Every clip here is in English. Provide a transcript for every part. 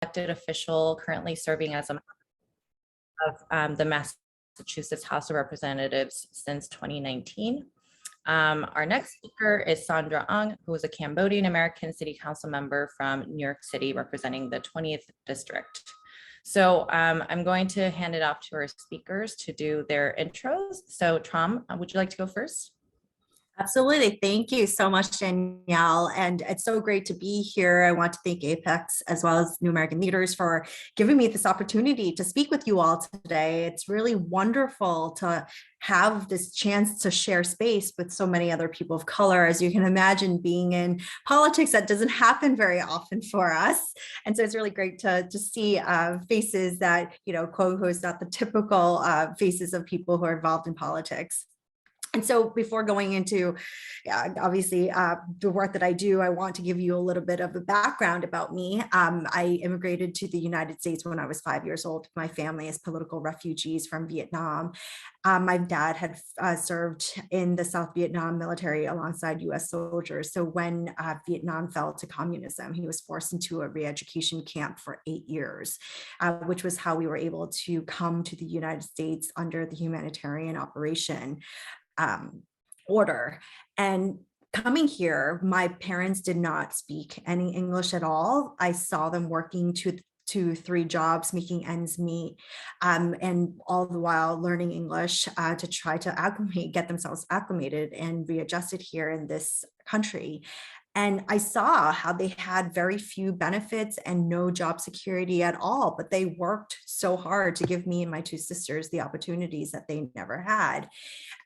elected official currently serving as a member of the Massachusetts House of Representatives since 2019. Our next speaker is Sandra Ung, who is a Cambodian American City Council member from New York City, representing the 20th District. So I'm going to hand it off to our speakers to do their intros. So Trom, would you like to go first? Absolutely. Thank you so much, Danielle. And it's so great to be here. I want to thank APAICS as well as New American Leaders for giving me this opportunity to speak with you all today. It's really wonderful to have this chance to share space with so many other people of color. As you can imagine, being in politics, that doesn't happen very often for us. And so it's really great to see faces that, quote, who's not the typical faces of people who are involved in politics. And so before going into, obviously, the work that I do, I want to give you a little bit of a background about me. I immigrated to the United States when I was 5 years old. My family is political refugees from Vietnam. My dad had served in the South Vietnam military alongside US soldiers. So when Vietnam fell to communism, he was forced into a re-education camp for 8 years, which was how we were able to come to the United States under the humanitarian operation order. And coming here, my parents did not speak any English at all. I saw them working two, 3 jobs, making ends meet, and all the while learning English to try to get themselves acclimated and readjusted here in this country. And I saw how they had very few benefits and no job security at all, but they worked so hard to give me and my 2 sisters the opportunities that they never had.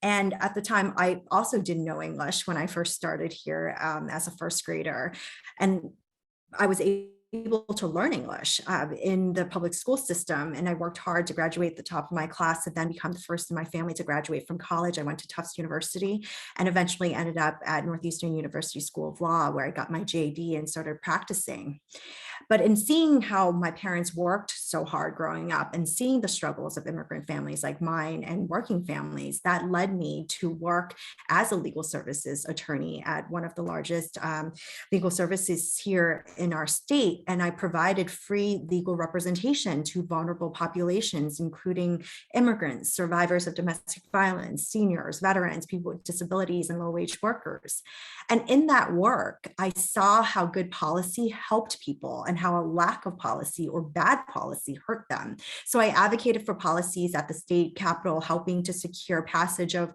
And at the time, I also didn't know English when I first started here as a first grader. And I was able to learn English in the public school system. And I worked hard to graduate at the top of my class and then become the first in my family to graduate from college. I went to Tufts University and eventually ended up at Northeastern University School of Law, where I got my JD and started practicing. But in seeing how my parents worked so hard growing up and seeing the struggles of immigrant families like mine and working families, that led me to work as a legal services attorney at one of the largest legal services here in our state. And I provided free legal representation to vulnerable populations, including immigrants, survivors of domestic violence, seniors, veterans, people with disabilities, and low-wage workers. And in that work, I saw how good policy helped people and how a lack of policy or bad policy hurt them. So I advocated for policies at the state capitol, helping to secure passage of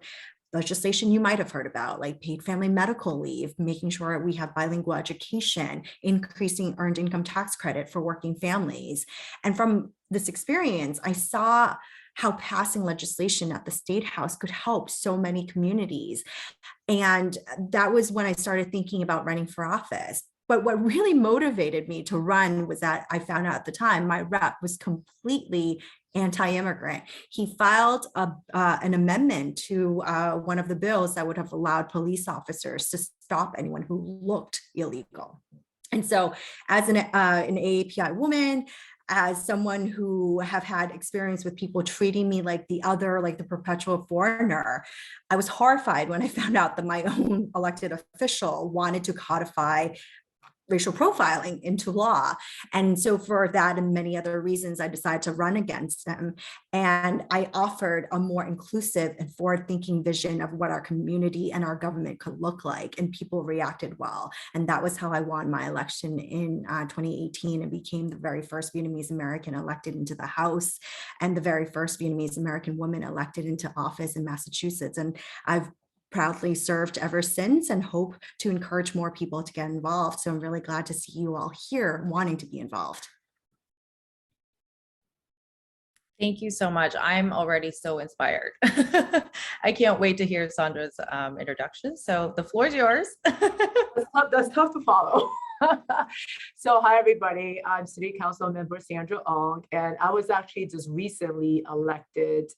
legislation you might have heard about, like paid family medical leave, making sure we have bilingual education, increasing earned income tax credit for working families. And from this experience, I saw how passing legislation at the State House could help so many communities. And that was when I started thinking about running for office. But what really motivated me to run was that I found out at the time my rep was completely anti-immigrant. He filed an amendment to one of the bills that would have allowed police officers to stop anyone who looked illegal. And so as an AAPI woman, as someone who have had experience with people treating me like the other, like the perpetual foreigner, I was horrified when I found out that my own elected official wanted to codify racial profiling into law. And so for that and many other reasons, I decided to run against them. And I offered a more inclusive and forward-thinking vision of what our community and our government could look like, and people reacted well. And that was how I won my election in 2018 and became the very first Vietnamese American elected into the House and the very first Vietnamese American woman elected into office in Massachusetts. And I've proudly served ever since and hope to encourage more people to get involved. So I'm really glad to see you all here wanting to be involved. Thank you so much. I'm already so inspired. I can't wait to hear Sandra's introduction. So the floor is yours. That's tough to follow. So hi, everybody. I'm City Council Member Sandra Ong, and I was actually just recently elected.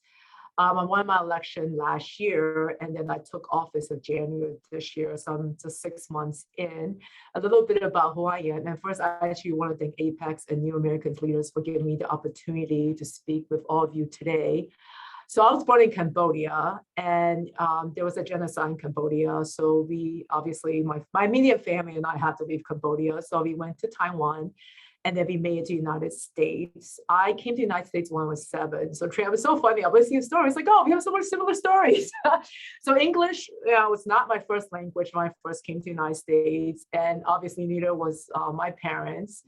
I won my election last year, and then I took office of January this year. So I'm just 6 months in. A little bit about who I am. And first, I actually want to thank APAICS and New American Leaders for giving me the opportunity to speak with all of you today. So I was born in Cambodia, and there was a genocide in Cambodia. So we obviously, my immediate family and I had to leave Cambodia. So we went to Taiwan. and then we made it to the United States. I came to the United States when I was 7. So it was so funny. I was listening to stories like, oh, we have so much similar stories. So English was not my first language when I first came to the United States. And obviously neither was my parents.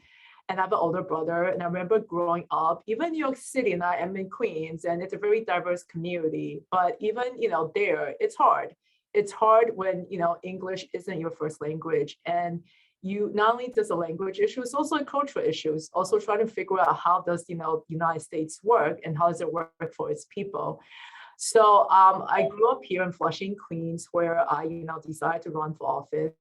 And I have an older brother. And I remember growing up, even in New York City, and I am in Queens, and it's a very diverse community. But even, there, it's hard. It's hard when, English isn't your first language. And you not only does a language issue, it's also a cultural issue. It's also trying to figure out how does the United States work and how does it work for its people. So I grew up here in Flushing, Queens, where I decided to run for office.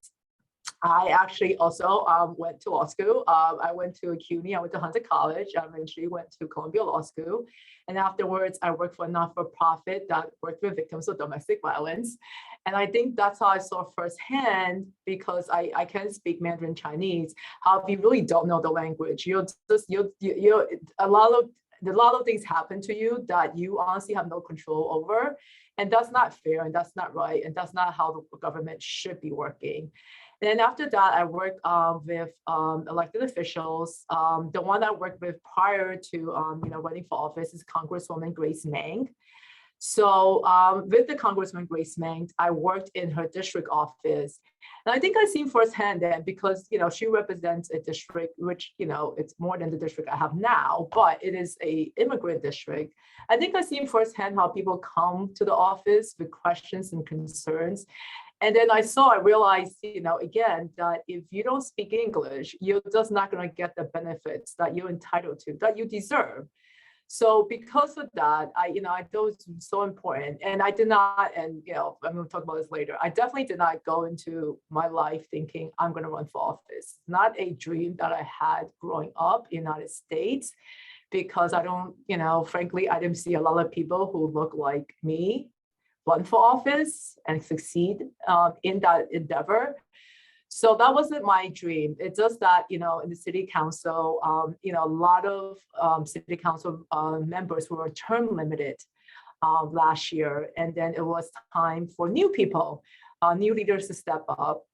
I actually also went to law school. I went to CUNY, I went to Hunter College, I eventually went to Columbia Law School. And afterwards, I worked for a not-for-profit that worked with victims of domestic violence. And I think that's how I saw firsthand, because I can speak Mandarin Chinese, how if you really don't know the language, a lot of things happen to you that you honestly have no control over. And that's not fair, and that's not right, and that's not how the government should be working. And then after that, I worked with elected officials. The one I worked with prior to running for office is Congresswoman Grace Meng. So with the Congresswoman Grace Meng, I worked in her district office. And I think I've seen firsthand that because, she represents a district, which, it's more than the district I have now, but it is a immigrant district. I think I've seen firsthand how people come to the office with questions and concerns. And then I realized, again, that if you don't speak English, you're just not going to get the benefits that you're entitled to, that you deserve. So because of that, I thought it was so important. And I did not, and I'm going to talk about this later. I definitely did not go into my life thinking I'm going to run for office. Not a dream that I had growing up in the United States, because I don't, frankly, I didn't see a lot of people who look like me run for office and succeed in that endeavor. So that wasn't my dream. It's just that, in the city council, a lot of city council members were term limited last year. And then it was time for new people, new leaders to step up.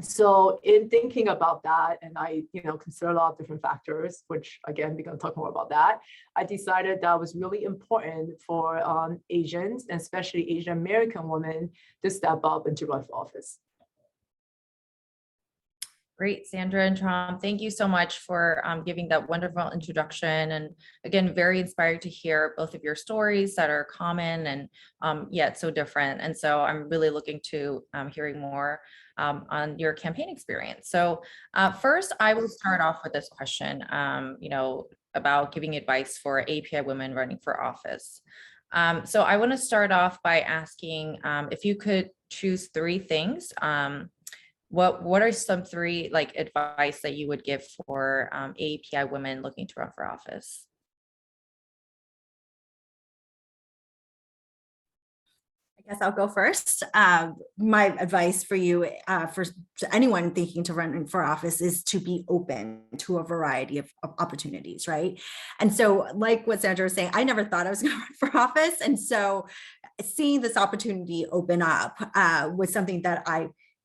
So in thinking about that, and I, consider a lot of different factors, which again, we're going to talk more about that. I decided that was really important for Asians, and especially Asian American women, to step up and to run for office. Great, Sandra and Tom, thank you so much for giving that wonderful introduction. And again, very inspired to hear both of your stories that are common and yet so different. And so I'm really looking to hearing more on your campaign experience. So first, I will start off with this question, about giving advice for API women running for office. So I want to start off by asking if you could choose 3 things. What are some 3 advice that you would give for API women looking to run for office? I guess I'll go first. My advice for you, for anyone thinking to run for office, is to be open to a variety of opportunities, right? And so, like what Sandra was saying, I never thought I was going to run for office. And so seeing this opportunity open up was something that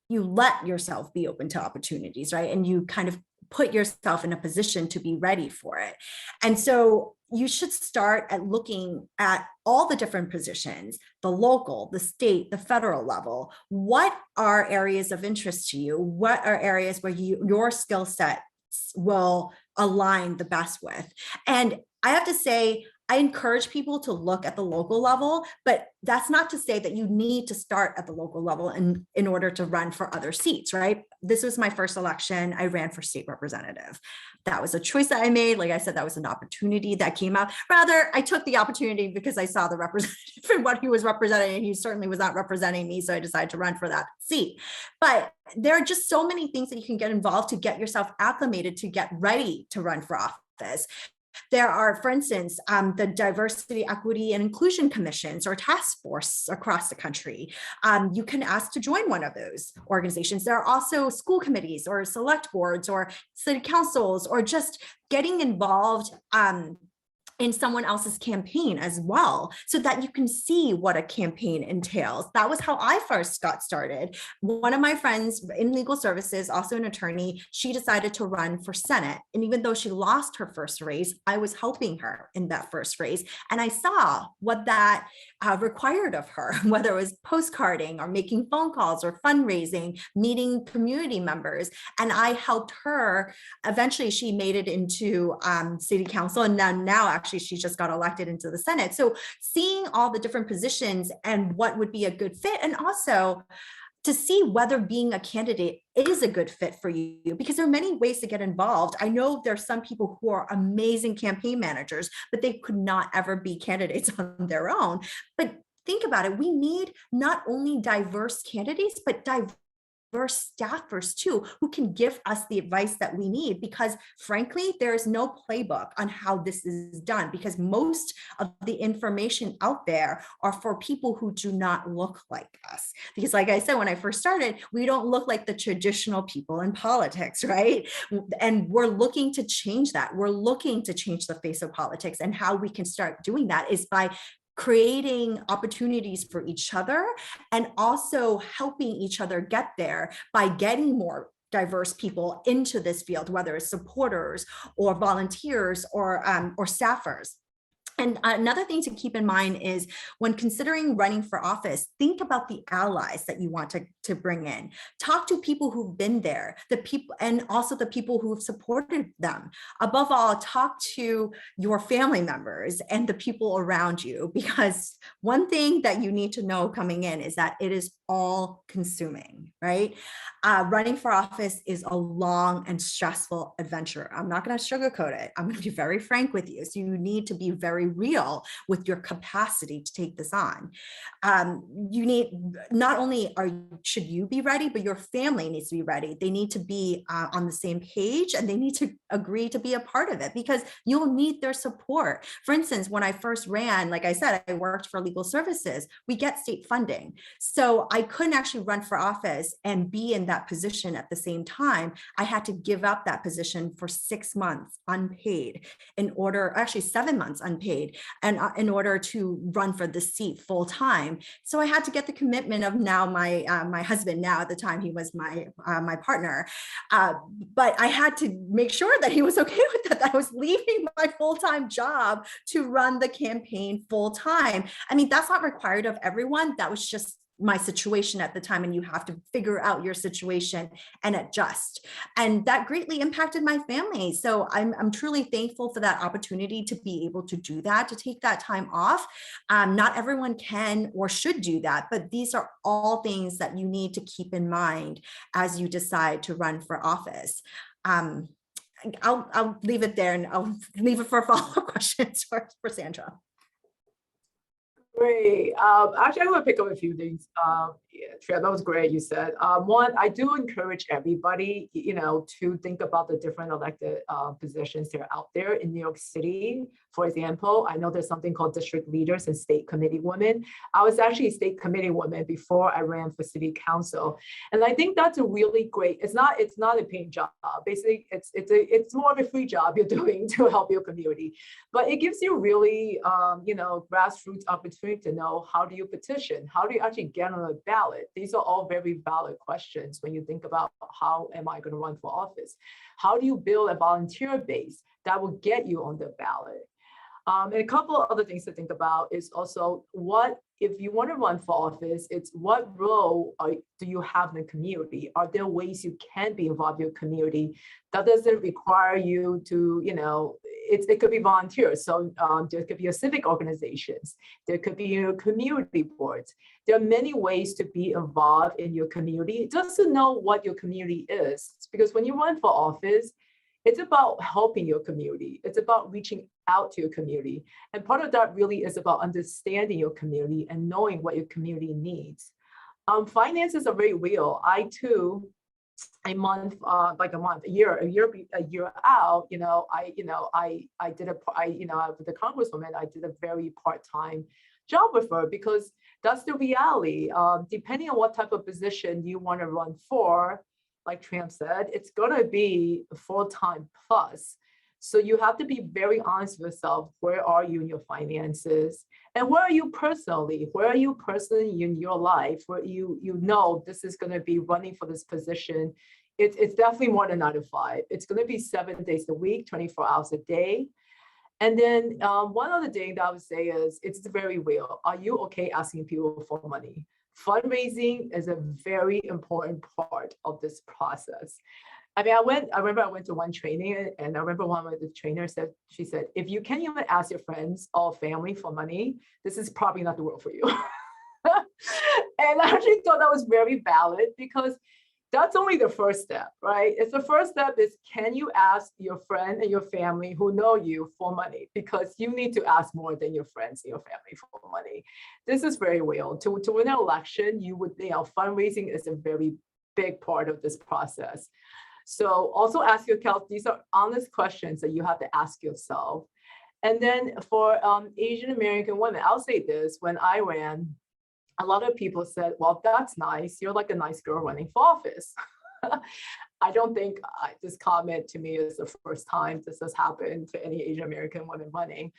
you let yourself be open to opportunities, right? And you kind of put yourself in a position to be ready for it. And so you should start at looking at all the different positions, the local, the state, the federal level. What are areas of interest to you? What are areas where your skill sets will align the best with? And I have to say, I encourage people to look at the local level, but that's not to say that you need to start at the local level in order to run for other seats, right? This was my first election. I ran for state representative. That was a choice that I made. Like I said, that was an opportunity that came up. Rather, I took the opportunity because I saw the representative and what he was representing, and he certainly was not representing me. So I decided to run for that seat. But there are just so many things that you can get involved to get yourself acclimated, to get ready to run for office. There are, for instance, the diversity, equity, and inclusion commissions or task force across the country. You can ask to join one of those organizations. There are also school committees or select boards or city councils, or just getting involved in someone else's campaign as well, so that you can see what a campaign entails. That was how I first got started. One of my friends in legal services, also an attorney, she decided to run for Senate. And even though she lost her first race, I was helping her in that first race. And I saw what that required of her, whether it was postcarding or making phone calls or fundraising, meeting community members. And I helped her. Eventually, she made it into city council. And now actually, she just got elected into the Senate. So seeing all the different positions and what would be a good fit, and also to see whether being a candidate is a good fit for you, because there are many ways to get involved. I know there's some people who are amazing campaign managers, but they could not ever be candidates on their own. But think about it. We need not only diverse candidates, but diverse staffers too, who can give us the advice that we need, because frankly, there is no playbook on how this is done, because most of the information out there are for people who do not look like us. Because like I said, when I first started, we don't look like the traditional people in politics, right? And we're looking to change that. We're looking to change the face of politics, and how we can start doing that is by creating opportunities for each other, and also helping each other get there by getting more diverse people into this field, whether it's supporters or volunteers or staffers. And another thing to keep in mind is, when considering running for office, think about the allies that you want to bring in. Talk to people who've been there, the people, and also the people who have supported them. Above all, talk to your family members and the people around you, because one thing that you need to know coming in is that it is all consuming, right? Running for office is a long and stressful adventure. I'm not going to sugarcoat it. I'm going to be very frank with you. So you need to be very real with your capacity to take this on. You need, not only should you be ready, but your family needs to be ready. They need to be on the same page, and they need to agree to be a part of it, because you'll need their support. For instance, when I first ran, like I said, I worked for legal services. We get state funding. So I couldn't actually run for office and be in that position at the same time. I had to give up that position for 6 months unpaid, in order, actually 7 months unpaid, and in order to run for the seat full time. So I had to get the commitment of now my husband. Now at the time he was my partner, but I had to make sure that he was okay with that I was leaving my full-time job to run the campaign full time. I mean, that's not required of everyone. That was just my situation at the time, and you have to figure out your situation and adjust. And that greatly impacted my family. So I'm truly thankful for that opportunity to be able to do that, to take that time off. Not everyone can or should do that, but these are all things that you need to keep in mind as you decide to run for office. I'll leave it there, and I'll leave it for follow-up questions for Sandra. Great. Actually, I'm going to pick up a few things. Treya, that was great. You said one, I do encourage everybody, to think about the different elected positions that are out there in New York City. For example, I know there's something called district leaders and state committee women. I was actually a state committee woman before I ran for city council, and I think that's a really great. It's not a paying job. Basically, it's more of a free job you're doing to help your community, but it gives you really, grassroots opportunity to know, how do you petition? How do you actually get on a ballot? These are all very valid questions when you think about, how am I going to run for office? How do you build a volunteer base that will get you on the ballot? And a couple of other things to think about is also, what if you want to run for office, it's what role do you have in the community? Are there ways you can be involved in your community? That doesn't require you to, it could be volunteers. So there could be your civic organizations. There could be your community boards. There are many ways to be involved in your community, just to know what your community is. Because when you run for office, it's about helping your community. It's about reaching out to your community. And part of that really is about understanding your community and knowing what your community needs. Finances are very real. I too, a year out, with the congresswoman, I did a very part-time job with her, because that's the reality. Depending on what type of position you want to run for, like Tram said, it's going to be full-time plus. So you have to be very honest with yourself. Where are you in your finances? And where are you personally? Where are you personally in your life where you know this is going to be running for this position? It's definitely more than 9 to 5. It's going to be 7 days a week, 24 hours a day. And then one other thing that I would say is it's very real. Are you okay asking people for money? Fundraising is a very important part of this process. I mean, I remember I went to one training, and I remember one of the trainers said, she said, if you can't even ask your friends or family for money, this is probably not the world for you. And I actually thought that was very valid, because that's only the first step, right? It's the first step is, can you ask your friend and your family who know you for money? Because you need to ask more than your friends and your family for money. This is very real. To win an election, fundraising is a very big part of this process. So also ask yourself, these are honest questions that you have to ask yourself. And then for Asian American women, I'll say this, when I ran, a lot of people said, well, that's nice. You're like a nice girl running for office. I don't think this comment to me is the first time this has happened to any Asian American woman running.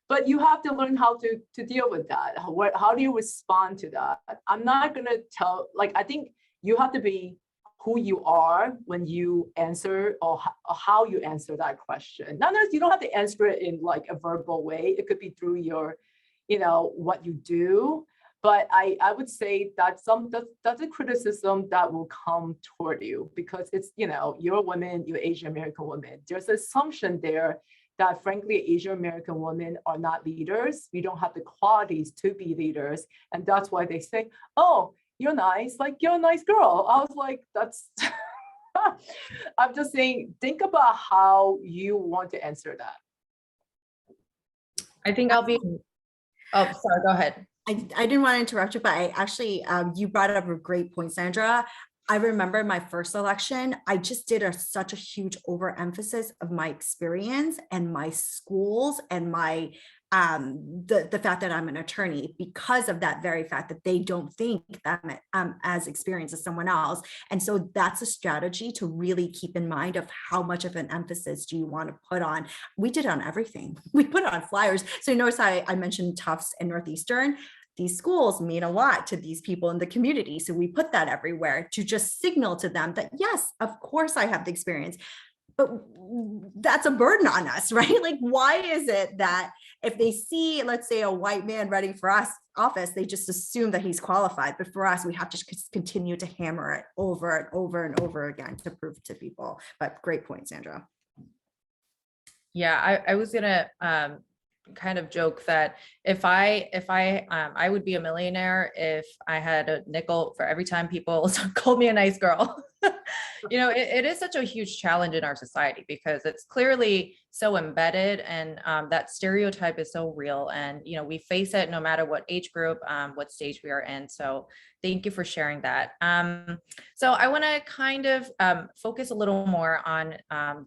But you have to learn how to deal with that. How do you respond to that? I'm not going to tell, I think you have to be who you are when you answer, or how you answer that question. Not that you don't have to answer it in like a verbal way. It could be through your, what you do. But I would say that's a criticism that will come toward you, because it's, you're a woman, you're Asian American woman. There's an assumption there that frankly, Asian American women are not leaders. We don't have the qualities to be leaders. And that's why they say, oh, you're nice, you're a nice girl. I was like, that's, I'm just saying, think about how you want to answer that. I think I'll be, oh, sorry, go ahead. I didn't want to interrupt you, but I actually, you brought up a great point, Sandra. I remember my first election, I just did such a huge overemphasis of my experience and my schools and my the fact that I'm an attorney, because of that very fact that they don't think that I'm as experienced as someone else. And so that's a strategy to really keep in mind of how much of an emphasis do you want to put on. We did on everything. We put on flyers. So you notice I mentioned Tufts and Northeastern. These schools mean a lot to these people in the community. So we put that everywhere to just signal to them that, yes, of course I have the experience, but that's a burden on us, right? Why is it that if they see, let's say, a white man running for us office, they just assume that he's qualified. But for us, we have to continue to hammer it over and over and over again to prove to people. But great point, Sandra. Yeah, I was gonna kind of joke that if I would be a millionaire if I had a nickel for every time people called me a nice girl. It is such a huge challenge in our society, because it's clearly so embedded, and that stereotype is so real, and we face it no matter what age group, what stage we are in. So thank you for sharing that. So I want to kind of focus a little more on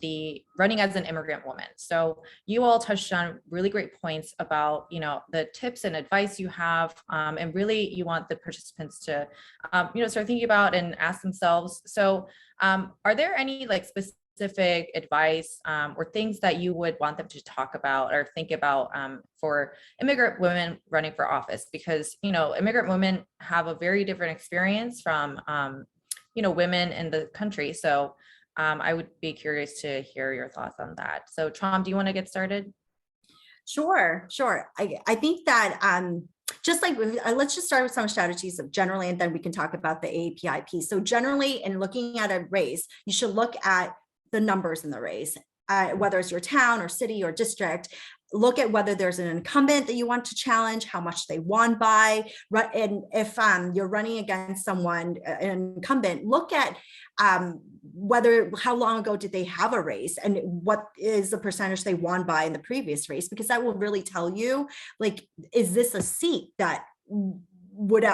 the running as an immigrant woman. So you all touched on really great points about the tips and advice you have, and really you want the participants to start thinking about and ask themselves. So are there any specific advice or things that you would want them to talk about or think about for immigrant women running for office? Because immigrant women have a very different experience from women in the country. So I would be curious to hear your thoughts on that. So Trom, do you want to get started? Sure. I think that let's just start with some strategies generally, and then we can talk about the API piece. So generally, in looking at a race, you should look at the numbers in the race, whether it's your town or city or district. Look at whether there's an incumbent that you want to challenge, how much they won by, and if you're running against someone, an incumbent, look at how long ago did they have a race, and what is the percentage they won by in the previous race, because that will really tell you, is this a seat that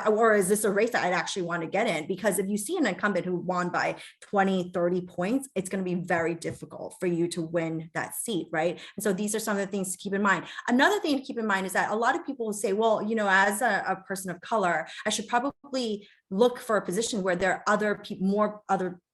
or is this a race that I'd actually want to get in? Because if you see an incumbent who won by 20, 30 points, it's going to be very difficult for you to win that seat, right? And so these are some of the things to keep in mind. Another thing to keep in mind is that a lot of people will say, well, as a person of color, I should probably look for a position where there are other people,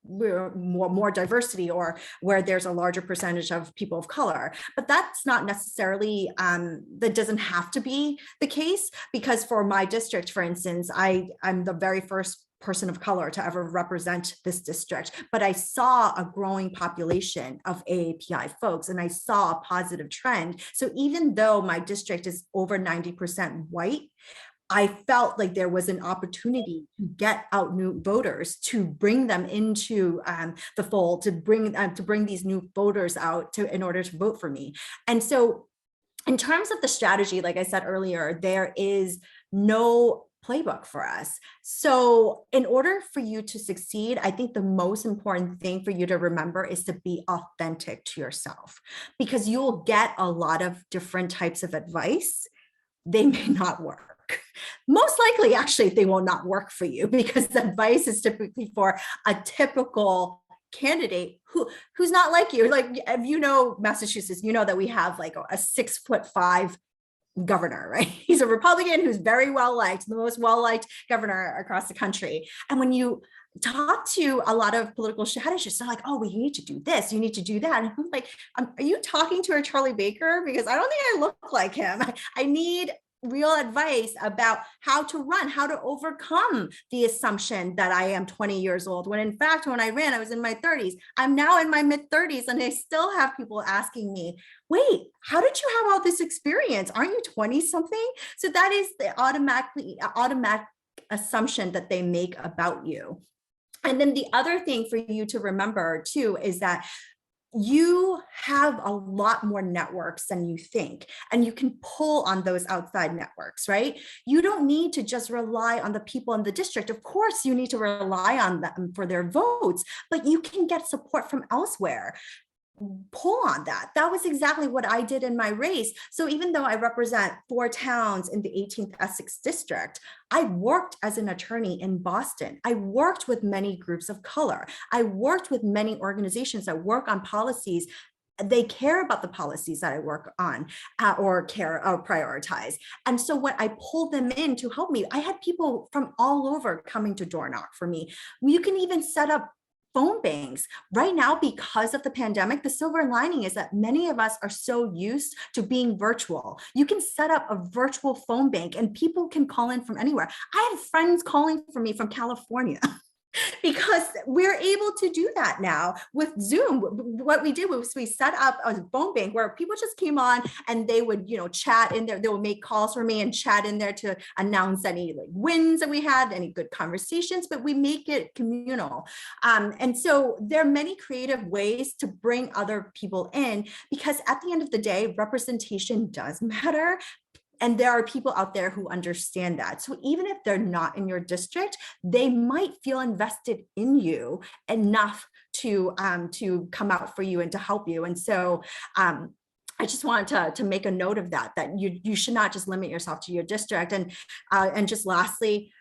more diversity, or where there's a larger percentage of people of color. But that's not necessarily, that doesn't have to be the case, because for my district, for instance, I'm the very first person of color to ever represent this district, but I saw a growing population of AAPI folks, and I saw a positive trend. So even though my district is over 90% white, I felt like there was an opportunity to get out new voters, to bring them into the fold, to bring these new voters out in order to vote for me. And so in terms of the strategy, like I said earlier, there is no playbook for us. So in order for you to succeed, I think the most important thing for you to remember is to be authentic to yourself, because you'll get a lot of different types of advice. They may not work. Most likely, actually, they will not work for you, because the advice is typically for a typical candidate who's not like you. Like, if you know Massachusetts, you know that we have like a 6'5" governor, right? He's a Republican who's very well liked, the most well-liked governor across the country. And when you talk to a lot of political strategists, they're like, oh, well, you need to do this, you need to do that. And I'm like, are you talking to a Charlie Baker? Because I don't think I look like him. I need real advice about how to run, how to overcome the assumption that I am 20 years old, when in fact, when I ran, I was in my 30s. I'm now in my mid 30s, and I still have people asking me, wait, how did you have all this experience? Aren't you 20 something? So that is the automatic assumption that they make about you. And then the other thing for you to remember too is that you have a lot more networks than you think, and you can pull on those outside networks, right? You don't need to just rely on the people in the district. Of course, you need to rely on them for their votes, but you can get support from elsewhere. Pull on that. That was exactly what I did in my race. So even though I represent 4 towns in the 18th Essex district, I worked as an attorney in Boston. I worked with many groups of color. I worked with many organizations that work on policies. They care about the policies that I work on or prioritize. And so when I pulled them in to help me, I had people from all over coming to door knock for me. You can even set up phone banks right now. Because of the pandemic, the silver lining is that many of us are so used to being virtual. You can set up a virtual phone bank and people can call in from anywhere. I have friends calling for me from California. Because we're able to do that now with Zoom. What we did was we set up a phone bank where people just came on and they would, chat in there. They would make calls for me and chat in there to announce any wins that we had, any good conversations, but we make it communal. And so there are many creative ways to bring other people in, because at the end of the day, representation does matter. And there are people out there who understand that. So even if they're not in your district, they might feel invested in you enough to come out for you and to help you. And so I just wanted to make a note of that you should not just limit yourself to your district. And just lastly,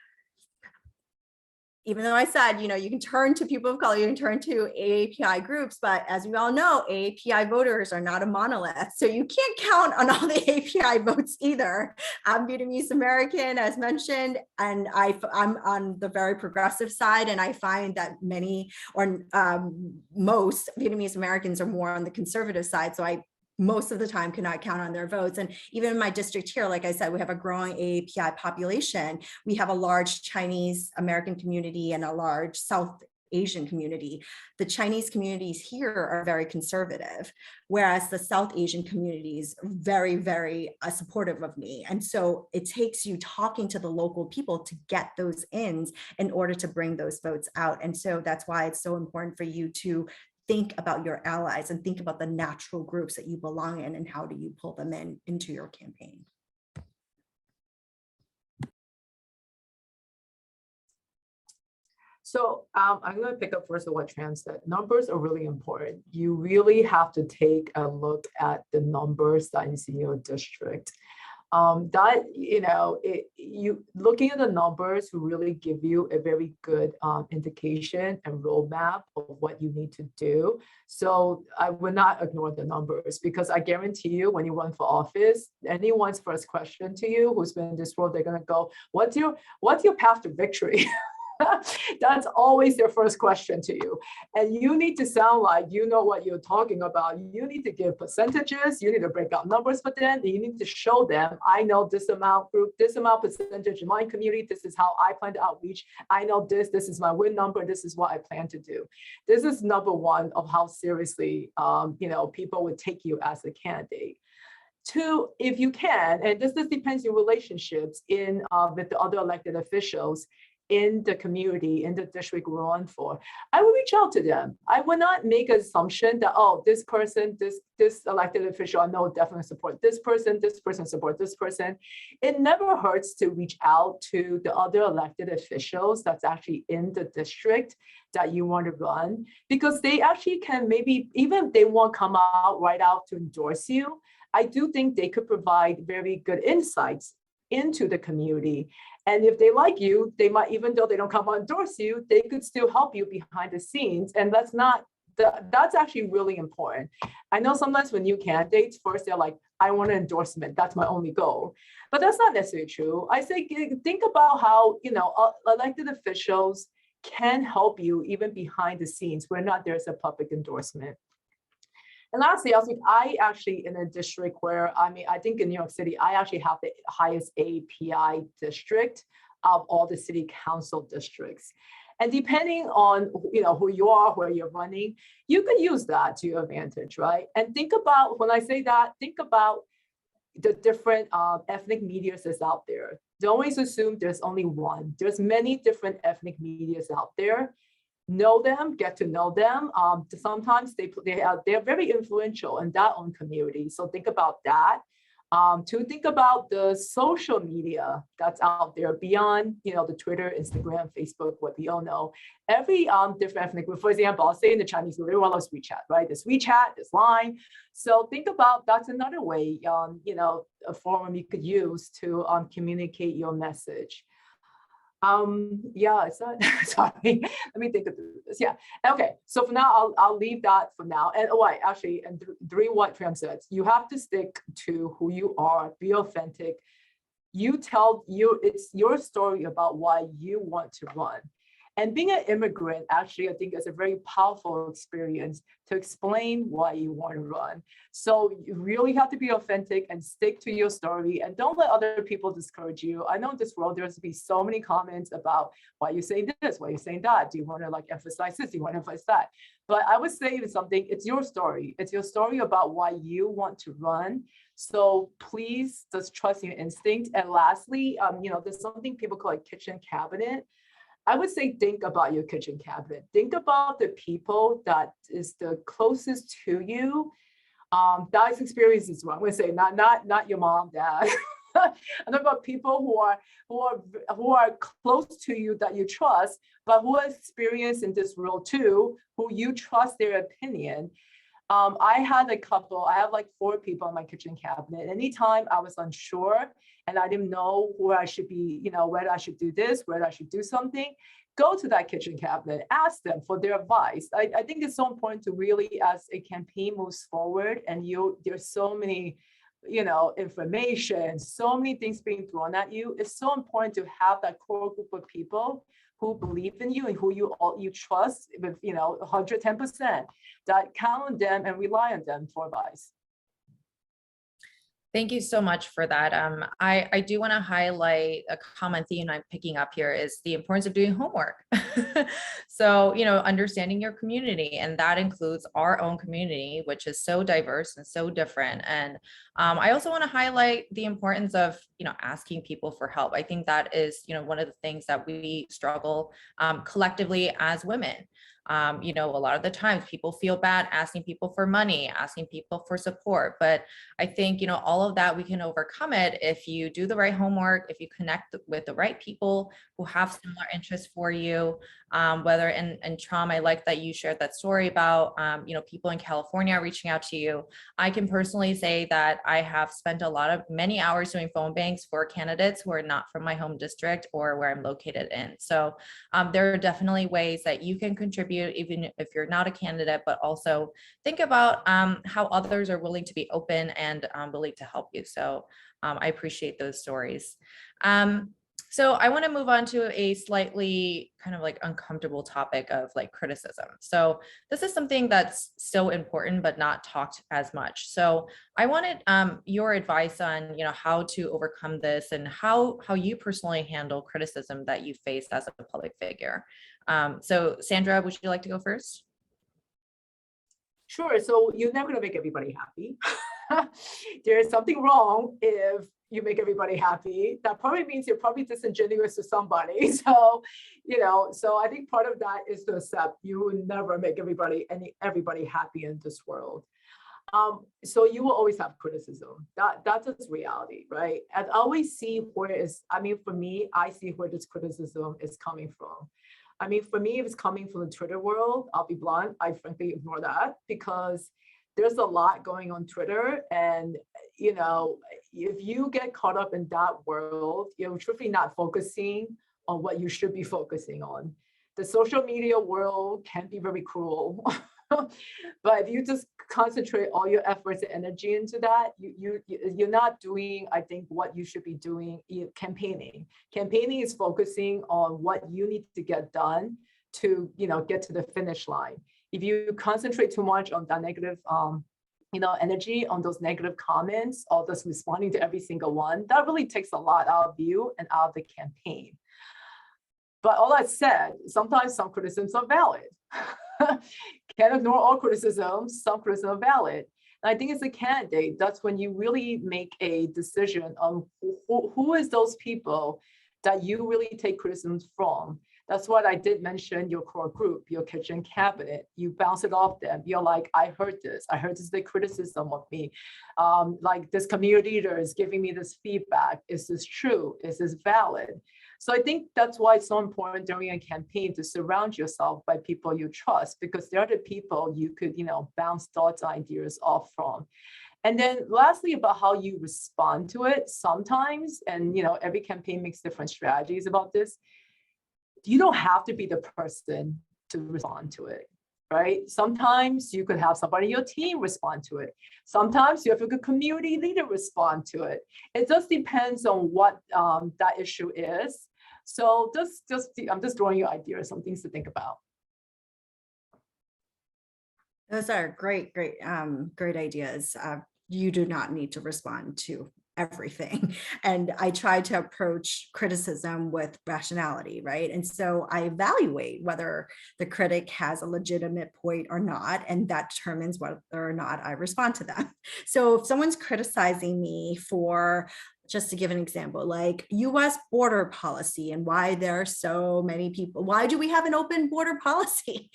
even though I said, you can turn to people of color, you can turn to AAPI groups, but as we all know, AAPI voters are not a monolith. So you can't count on all the AAPI votes either. I'm Vietnamese American, as mentioned, and I'm on the very progressive side. And I find that many or most Vietnamese Americans are more on the conservative side. So I most of the time cannot count on their votes. And even in my district here, like I said, we have a growing AAPI population. We have a large Chinese American community and a large South Asian community. The Chinese communities here are very conservative, whereas the South Asian communities are very, very supportive of me. And so it takes you talking to the local people to get those ins in order to bring those votes out. And so that's why it's so important for you to think about your allies and think about the natural groups that you belong in and how do you pull them into your campaign. So I'm going to pick up first of what Tran said. Numbers are really important. You really have to take a look at the numbers that is in your district. You looking at the numbers will really give you a very good indication and roadmap of what you need to do. So I will not ignore the numbers, because I guarantee you, when you run for office, anyone's first question to you who's been in this role, they're going to go, what's your path to victory? That's always their first question to you. And you need to sound like you know what you're talking about. You need to give percentages. You need to break out numbers for them. You need to show them, I know this amount group, this amount percentage in my community. This is how I plan to outreach. I know this is my win number. This is what I plan to do. This is number one of how seriously, people would take you as a candidate. Two, if you can, and this depends on your relationships with the other elected officials in the community, in the district we run for, I would reach out to them. I would not make an assumption that, oh, this person, this elected official, I know definitely support this person support this person. It never hurts to reach out to the other elected officials that's actually in the district that you want to run, because they actually can maybe, even if they won't come out right out to endorse you, I do think they could provide very good insights into the community. And if they like you, they might, even though they don't come out and endorse you, they could still help you behind the scenes. And that's actually really important. I know sometimes when new candidates, first they're like, I want an endorsement. That's my only goal. But that's not necessarily true. I say, think about how, elected officials can help you even behind the scenes where not there's a public endorsement. And lastly, I actually, in a district where, I think in New York City, I actually have the highest API district of all the city council districts. And depending on, who you are, where you're running, you can use that to your advantage, right? And think about, when I say that, think about the different ethnic medias that's out there. Don't always assume there's only one. There's many different ethnic medias out there. Know them, get to know them. Sometimes they're very influential in their own community. So think about that. To think about the social media that's out there beyond, the Twitter, Instagram, Facebook, what we all know. Every different ethnic group, for example, I'll say in the Chinese group, everyone loves WeChat, right? There's WeChat, there's Line. So think about, that's another way, a forum you could use to communicate your message. It's not, sorry, let me think of this. Yeah, okay, so for now, I'll leave that for now. And and three what Pam said, you have to stick to who you are, be authentic. It's your story about why you want to run. And being an immigrant, actually, I think is a very powerful experience to explain why you want to run. So you really have to be authentic and stick to your story, and don't let other people discourage you. I know in this world, there's be so many comments about why you're saying this, why you're saying that. Do you want to emphasize this? Do you want to emphasize that? But I would say it's your story. It's your story about why you want to run. So please just trust your instinct. And lastly, there's something people call a kitchen cabinet. I would say, think about your kitchen cabinet. Think about the people that is the closest to you. That experience is what I'm going to say, not your mom, dad. I'm talking about people who are close to you that you trust, but who are experienced in this world too, who you trust their opinion. I have 4 people in my kitchen cabinet. Anytime I was unsure and I didn't know where I should be, whether I should do this, whether I should do something, go to that kitchen cabinet, ask them for their advice. I think it's so important to really, as a campaign moves forward and there's so many, information, so many things being thrown at you, it's so important to have that core group of people who believe in you and who you trust with 110%, that count on them and rely on them for advice. Thank you so much for that. I do want to highlight a common theme I'm picking up here is the importance of doing homework. So, understanding your community, and that includes our own community, which is so diverse and so different. And I also want to highlight the importance of, asking people for help. I think that is, one of the things that we struggle collectively as women. A lot of the times people feel bad asking people for money, asking people for support. But I think, all of that, we can overcome it if you do the right homework, if you connect with the right people who have similar interests for you, whether in trauma. I like that you shared that story about, people in California reaching out to you. I can personally say that I have spent many hours doing phone banks for candidates who are not from my home district or where I'm located in. So there are definitely ways that you can contribute, even if you're not a candidate, but also think about how others are willing to be open and willing to help you. So I appreciate those stories. So I want to move on to a slightly kind of like uncomfortable topic of like criticism. So this is something that's so important, but not talked as much. So I wanted your advice on, how to overcome this and how you personally handle criticism that you face as a public figure. So Sandra, would you like to go first? Sure. So you're never going to make everybody happy. There's something wrong if you make everybody happy. That probably means you're probably disingenuous to somebody. So, so I think part of that is to accept you will never make everybody happy in this world. So you will always have criticism. That's just reality, right? And I always see for me, I see where this criticism is coming from. For me, if it's coming from the Twitter world, I'll be blunt, I frankly ignore that because there's a lot going on Twitter. And, if you get caught up in that world, you're truly not focusing on what you should be focusing on. The social media world can be very cruel. But if you just concentrate all your efforts and energy into that, you're not doing, I think, what you should be doing. Campaigning is focusing on what you need to get done to, get to the finish line. If you concentrate too much on that negative, energy on those negative comments or just responding to every single one, that really takes a lot out of you and out of the campaign. But all that said, sometimes some criticisms are valid. Can't ignore all criticisms. Some criticisms are valid. And I think as a candidate, that's when you really make a decision on who is those people that you really take criticisms from. That's what I did mention, your core group, your kitchen cabinet. You bounce it off them. You're like, I heard this. I heard this is the criticism of me. Like this community leader is giving me this feedback. Is this true? Is this valid? So I think that's why it's so important during a campaign to surround yourself by people you trust, because they're the people you could, bounce thoughts, ideas off from. And then lastly, about how you respond to it sometimes, and every campaign makes different strategies about this. You don't have to be the person to respond to it, right? Sometimes you could have somebody in your team respond to it. Sometimes you have a good community leader respond to it. It just depends on what that issue is. So I'm just throwing you ideas, some things to think about. Those are great ideas. You do not need to respond to everything. And I try to approach criticism with rationality, right? And so I evaluate whether the critic has a legitimate point or not, and that determines whether or not I respond to them. So if someone's criticizing me for, just to give an example, like US border policy and why there are so many people, why do we have an open border policy?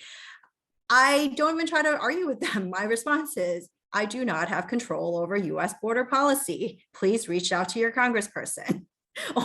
I don't even try to argue with them. My response is, I do not have control over US border policy. Please reach out to your congressperson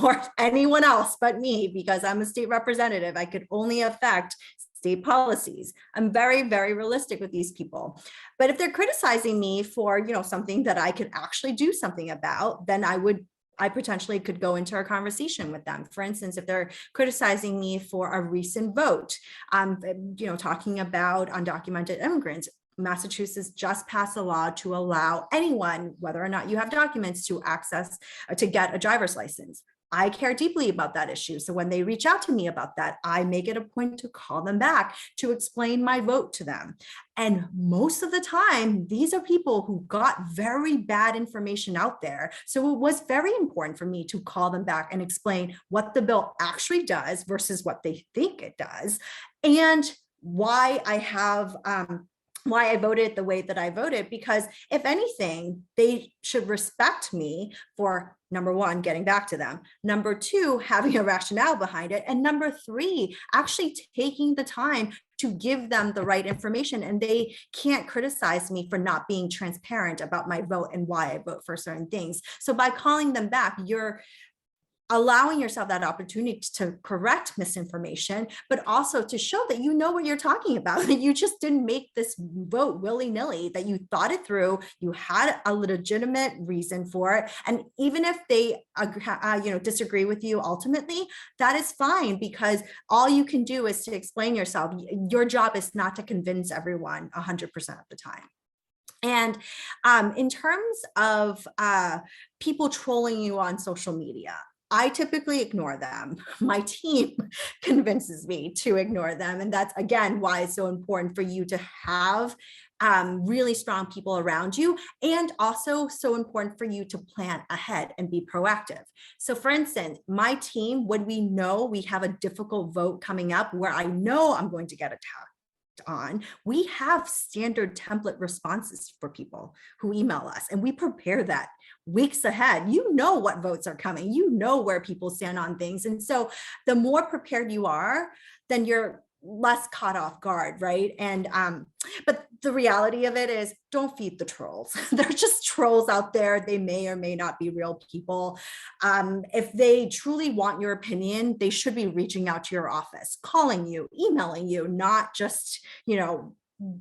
or anyone else but me, because I'm a state representative. I could only affect state policies. I'm very, very realistic with these people. But if they're criticizing me for, something that I could actually do something about, then I potentially could go into a conversation with them. For instance, if they're criticizing me for a recent vote, talking about undocumented immigrants, Massachusetts just passed a law to allow anyone, whether or not you have documents, to get a driver's license. I care deeply about that issue. So when they reach out to me about that, I make it a point to call them back to explain my vote to them. And most of the time, these are people who got very bad information out there. So it was very important for me to call them back and explain what the bill actually does versus what they think it does, and why I voted the way that I voted, because if anything, they should respect me for, number one, getting back to them, number two, having a rationale behind it, and number three, actually taking the time to give them the right information. And they can't criticize me for not being transparent about my vote and why I vote for certain things. So by calling them back, you're allowing yourself that opportunity to correct misinformation, but also to show that you know what you're talking about, that you just didn't make this vote willy-nilly, that you thought it through, you had a legitimate reason for it. And even if they disagree with you ultimately, that is fine, because all you can do is to explain yourself. Your job is not to convince everyone 100% of the time. And in terms of people trolling you on social media, I typically ignore them. My team convinces me to ignore them. And that's, again, why it's so important for you to have really strong people around you, and also so important for you to plan ahead and be proactive. So for instance, my team, when we know we have a difficult vote coming up where I know I'm going to get attacked on, we have standard template responses for people who email us, and we prepare that weeks ahead. You know what votes are coming, you know where people stand on things. And so the more prepared you are, then you're less caught off guard, right? And but the reality of it is, don't feed the trolls. They're just trolls out there. They may or may not be real people. If they truly want your opinion, they should be reaching out to your office, calling you, emailing you, not just,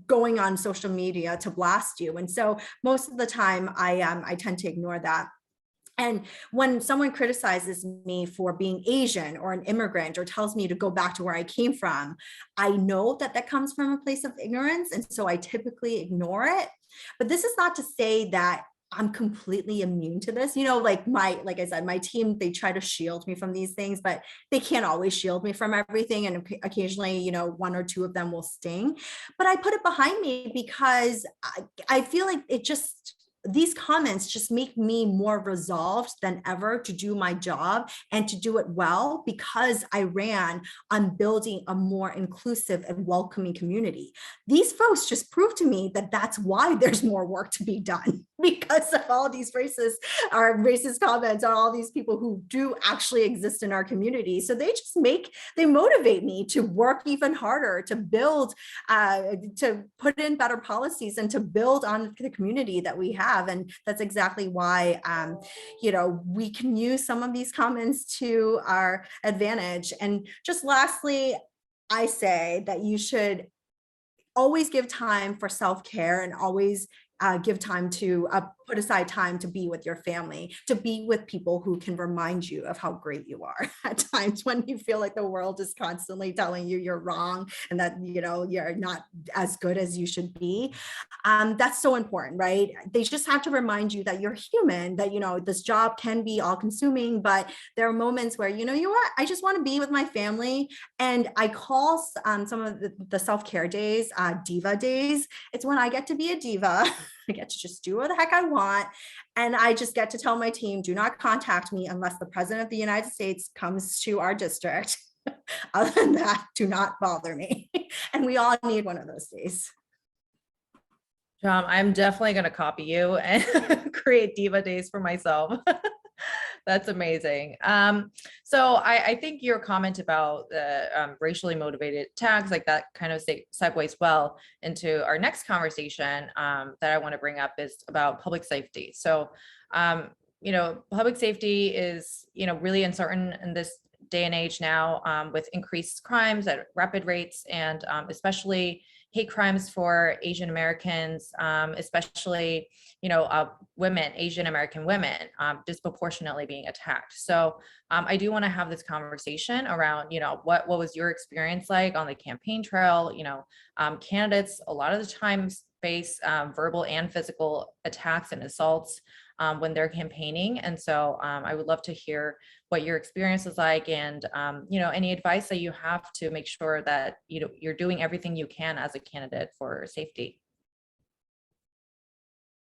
going on social media to blast you. And so most of the time I tend to ignore that. And when someone criticizes me for being Asian or an immigrant, or tells me to go back to where I came from, I know that that comes from a place of ignorance. And so I typically ignore it. But this is not to say that I'm completely immune to this. Like I said, my team, they try to shield me from these things, but they can't always shield me from everything. And occasionally, one or two of them will sting. But I put it behind me because I feel like these comments just make me more resolved than ever to do my job and to do it well, because I ran on building a more inclusive and welcoming community. These folks just proved to me that that's why there's more work to be done, because of all these racist comments on all these people who do actually exist in our community. So they motivate me to work even harder, to build, to put in better policies, and to build on the community that we have. And that's exactly why, we can use some of these comments to our advantage. And just lastly, I say that you should always give time for self-care, and always give time to put aside time to be with your family, to be with people who can remind you of how great you are at times when you feel like the world is constantly telling you you're wrong and that, you're not as good as you should be. That's so important, right? They just have to remind you that you're human, that, this job can be all consuming, but there are moments where, I just want to be with my family. And I call some of the self-care days, diva days. It's when I get to be a diva. I get to just do what the heck I want. And I just get to tell my team, do not contact me unless the president of the United States comes to our district. Other than that, do not bother me. And we all need one of those days. John, I'm definitely going to copy you and create diva days for myself. That's amazing. So I think your comment about the racially motivated tags, like that kind of segues well into our next conversation that I want to bring up, is about public safety. So, public safety is, really uncertain in this day and age now, with increased crimes at rapid rates, and especially hate crimes for Asian Americans, especially, women, Asian American women, disproportionately being attacked. So I do want to have this conversation around, what was your experience like on the campaign trail? Candidates a lot of the times face verbal and physical attacks and assaults when they're campaigning. And so I would love to hear what your experience is like, and any advice that you have to make sure that you're doing everything you can as a candidate for safety.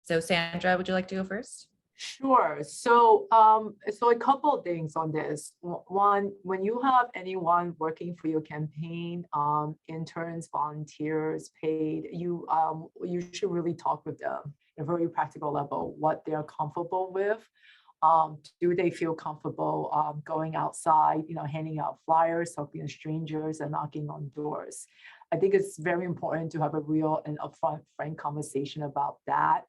So Sandra, would you like to go first? Sure. So a couple of things on this. One, when you have anyone working for your campaign, interns, volunteers, paid, you should really talk with them at a very practical level, what they're comfortable with. Do they feel comfortable going outside, handing out flyers, talking to strangers, and knocking on doors? I think it's very important to have a real and upfront, frank conversation about that.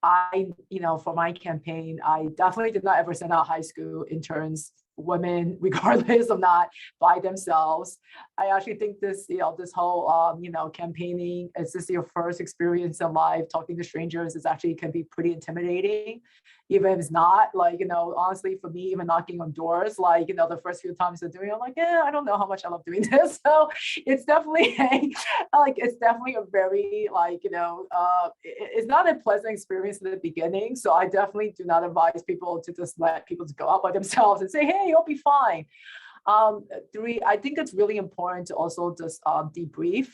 For my campaign, I definitely did not ever send out high school interns, women, regardless of not by themselves. I actually think this whole, campaigning, is this your first experience in life, talking to strangers, is actually can be pretty intimidating. even if it's not. Like, honestly, for me, even knocking on doors, like, the first few times I'm doing it, I'm like, I don't know how much I love doing this. So it's definitely it's definitely a very, like, it's not a pleasant experience in the beginning. So I definitely do not advise people to just let people to go out by themselves and say, hey, you'll be fine. Three, I think it's really important to also just debrief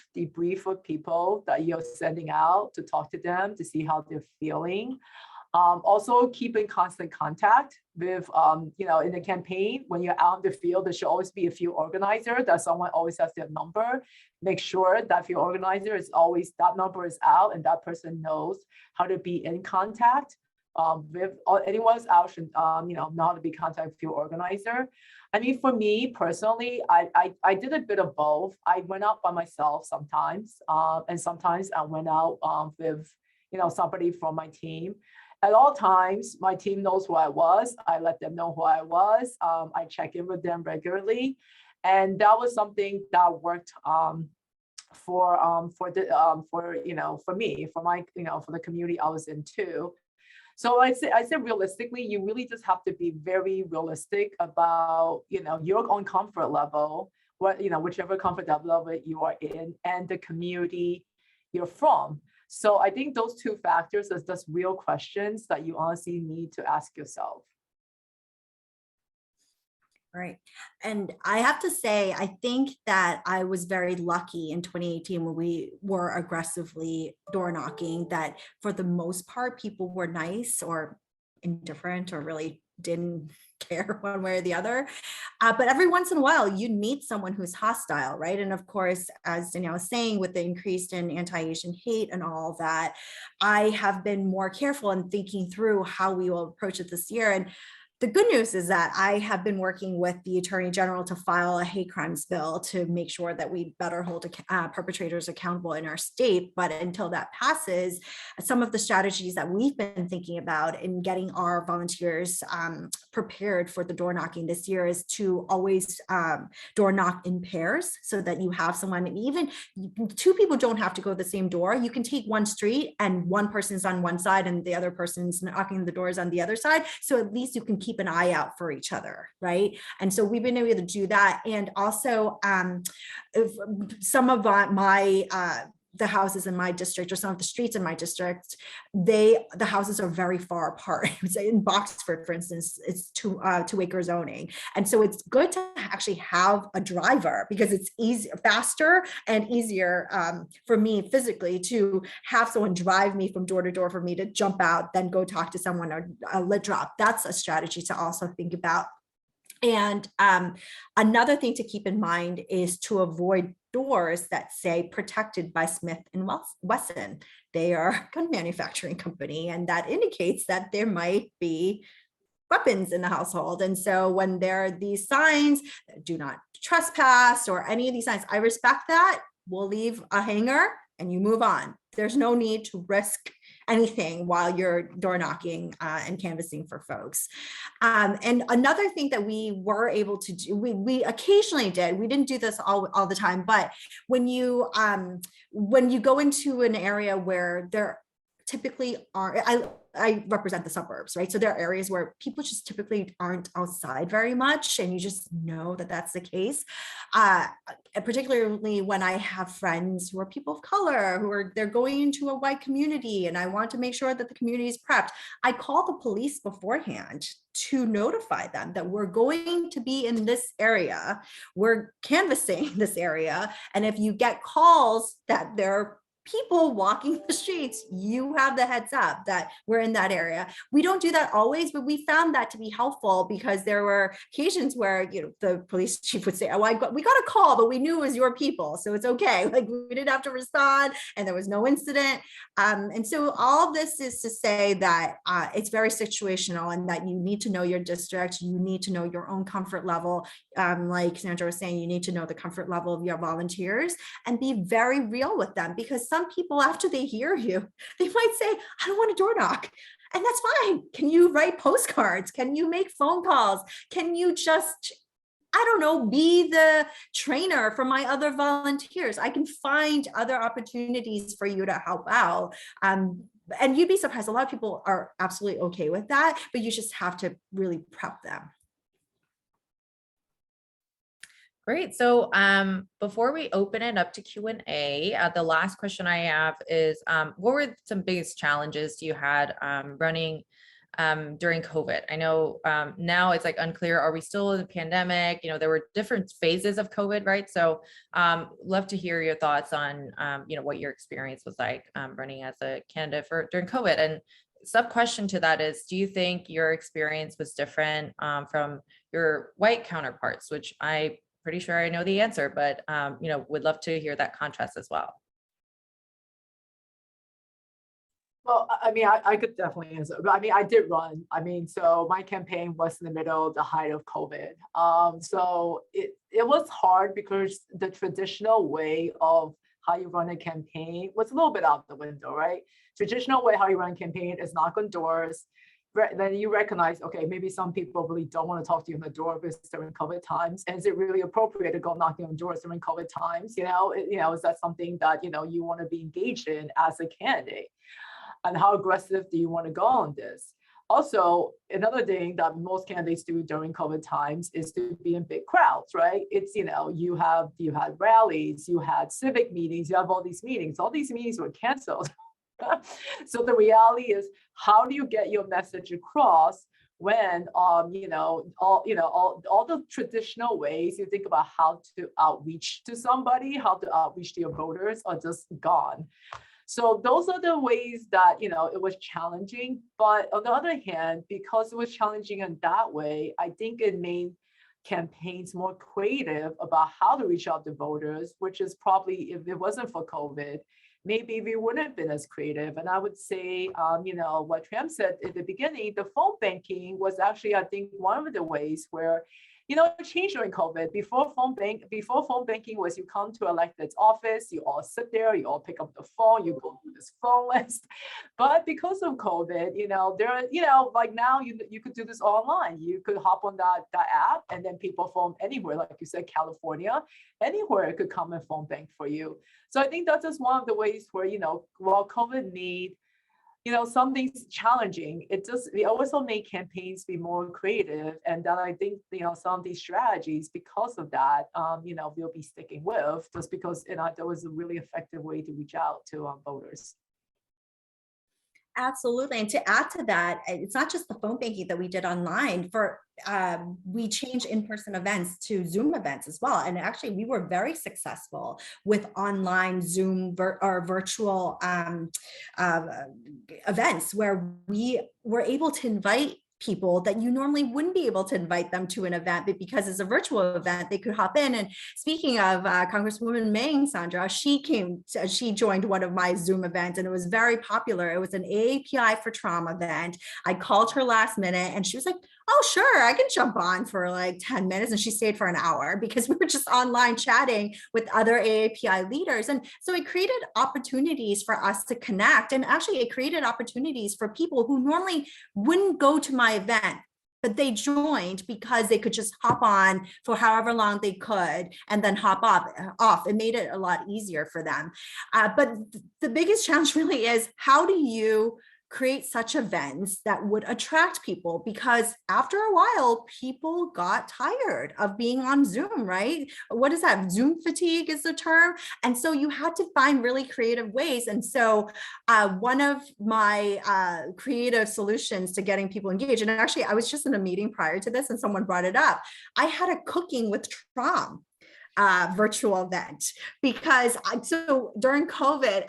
with people that you're sending out, to talk to them, to see how they're feeling. Also keep in constant contact with, in the campaign, when you're out in the field, there should always be a field organizer, that someone always has their number. Make sure that field organizer is always, that number is out, and that person knows how to be in contact with anyone's out, know how to be contact with field organizer. I mean, for me personally, I did a bit of both. I went out by myself sometimes, and sometimes I went out with, somebody from my team. At all times, my team knows who I was. I let them know who I was. I check in with them regularly, and that was something that worked for me, for my, for the community I was in too. So I say realistically, you really just have to be very realistic about, your own comfort level, whichever comfort level you are in, and the community you're from. So I think those two factors are just real questions that you honestly need to ask yourself. Right. And I have to say, I think that I was very lucky in 2018 when we were aggressively door knocking, that for the most part, people were nice or indifferent or really didn't care one way or the other. But every once in a while, you meet someone who's hostile, right? And of course, as Danielle was saying, with the increase in anti-Asian hate and all that, I have been more careful in thinking through how we will approach it this year. And the good news is that I have been working with the Attorney General to file a hate crimes bill to make sure that we better hold perpetrators accountable in our state. But until that passes, some of the strategies that we've been thinking about in getting our volunteers prepared for the door knocking this year is to always door knock in pairs, so that you have someone, even two people don't have to go the same door. You can take one street and one person's on one side and the other person's knocking the doors on the other side. So at least you can keep an eye out for each other, right? And so we've been able to do that. And also some of the houses in my district, or some of the streets in my district, the houses are very far apart. In Boxford, for instance, it's two acre zoning. And so it's good to actually have a driver, because it's faster and easier for me physically to have someone drive me from door to door for me to jump out, then go talk to someone, or lit drop. That's a strategy to also think about. And another thing to keep in mind is to avoid doors that say protected by Smith and Wesson. They are a gun manufacturing company, and that indicates that there might be weapons in the household. And so when there are these signs, do not trespass, or any of these signs, I respect that. We'll leave a hanger and you move on. There's no need to risk anything while you're door knocking and canvassing for folks. And another thing that we were able to do, we occasionally did, we didn't do this all the time, but when you go into an area where there typically are, I represent the suburbs, right? So there are areas where people just typically aren't outside very much, and you just know that that's the case. Particularly when I have friends who are people of color, they're going into a white community, and I want to make sure that the community is prepped. I call the police beforehand to notify them that we're going to be in this area, we're canvassing this area, and if you get calls that they're people walking the streets, you have the heads up that we're in that area. We don't do that always, but we found that to be helpful, because there were occasions where, the police chief would say, oh, we got a call, but we knew it was your people, so it's okay. Like, we didn't have to respond, and there was no incident. And so all this is to say that it's very situational, and that you need to know your district, you need to know your own comfort level. Like Sandra was saying, you need to know the comfort level of your volunteers and be very real with them, because some people, after they hear you, they might say, I don't want to door knock. And that's fine. Can you write postcards? Can you make phone calls? Can you just, I don't know, be the trainer for my other volunteers? I can find other opportunities for you to help out. and you'd be surprised, a lot of people are absolutely okay with that, but you just have to really prep them. Great. So before we open it up to Q&A, the last question I have is, what were some biggest challenges you had running during COVID? I know now it's like unclear, are we still in the pandemic? You know, there were different phases of COVID, right? So love to hear your thoughts on, you know, what your experience was like running as a candidate for during COVID. And sub question to that is, do you think your experience was different from your white counterparts, which I pretty sure I know the answer, but you know, would love to hear that contrast as well. Well, I mean, I could definitely answer, but I mean, I did run. I mean, so my campaign was in the middle of the height of COVID. So it was hard because the traditional way of how you run a campaign was a little bit out the window, right? Traditional way how you run a campaign is knock on doors. Then you recognize, okay, maybe some people really don't want to talk to you on the door because during COVID times. And is it really appropriate to go knocking on doors during COVID times? You know, is that something that, you know, you want to be engaged in as a candidate? And how aggressive do you want to go on this? Also, another thing that most candidates do during COVID times is to be in big crowds, right? It's, you know, you had rallies, you had civic meetings, you have all these meetings. All these meetings were canceled. So the reality is, how do you get your message across when all the traditional ways you think about how to outreach to somebody, how to outreach to your voters are just gone. So those are the ways that, you know, it was challenging. But on the other hand, because it was challenging in that way, I think it made campaigns more creative about how to reach out to voters, which is probably, if it wasn't for COVID, maybe we wouldn't have been as creative. And I would say, you know, what Tram said at the beginning, the phone banking was actually, I think, one of the ways where, you know, it changed during COVID. Before phone banking was, you come to elected's office, you all sit there, you all pick up the phone, you go through this phone list. But because of COVID, you know, there are, you know, like now you could do this online. You could hop on that app, and then people phone anywhere, like you said, California, anywhere it could come and phone bank for you. So I think that's just one of the ways where, you know, while COVID made, you know, some things challenging, it also made campaigns be more creative. And that I think, you know, some of these strategies, because of that, you know, we'll be sticking with, just because, you know, that was a really effective way to reach out to voters. Absolutely. And to add to that, it's not just the phone banking that we did online. We changed in-person events to Zoom events as well. And actually, we were very successful with online Zoom or virtual events where we were able to invite people that you normally wouldn't be able to invite them to an event, but because it's a virtual event, they could hop in. And speaking of Congresswoman Meng, Sandra, she joined one of my Zoom events, and it was very popular. It was an AAPI for Trauma event. I called her last minute, and she was like, oh, sure, I can jump on for like 10 minutes. And she stayed for an hour because we were just online chatting with other AAPI leaders. And so it created opportunities for us to connect. And actually, it created opportunities for people who normally wouldn't go to my event, but they joined because they could just hop on for however long they could and then hop off. It made it a lot easier for them. But the biggest challenge really is, how do you create such events that would attract people? Because after a while, people got tired of being on Zoom, right? What is that? Zoom fatigue is the term. And so you had to find really creative ways. And so one of my creative solutions to getting people engaged, and actually I was just in a meeting prior to this and someone brought it up. I had a cooking with Tram virtual event, because so during COVID,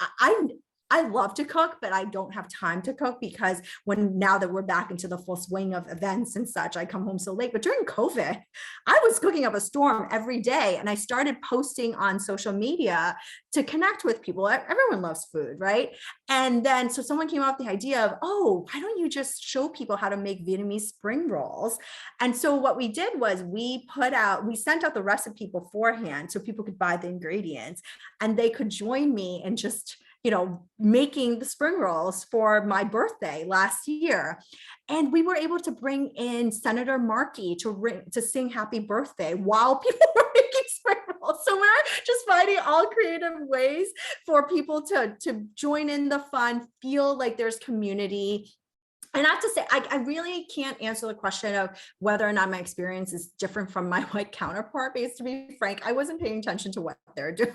I love to cook, but I don't have time to cook, because now that we're back into the full swing of events and such, I come home so late. But during COVID, I was cooking up a storm every day, and I started posting on social media to connect with people. Everyone loves food, right? And then so someone came up with the idea of, oh, why don't you just show people how to make Vietnamese spring rolls? And so what we did was we sent out the recipe beforehand so people could buy the ingredients, and they could join me in just, you know, making the spring rolls for my birthday last year. And we were able to bring in Senator Markey to sing happy birthday while people were making spring people. So we're just finding all creative ways for people to join in the fun, feel like there's community. And I have to say, I really can't answer the question of whether or not my experience is different from my white counterpart, because to be frank, I wasn't paying attention to what they're doing.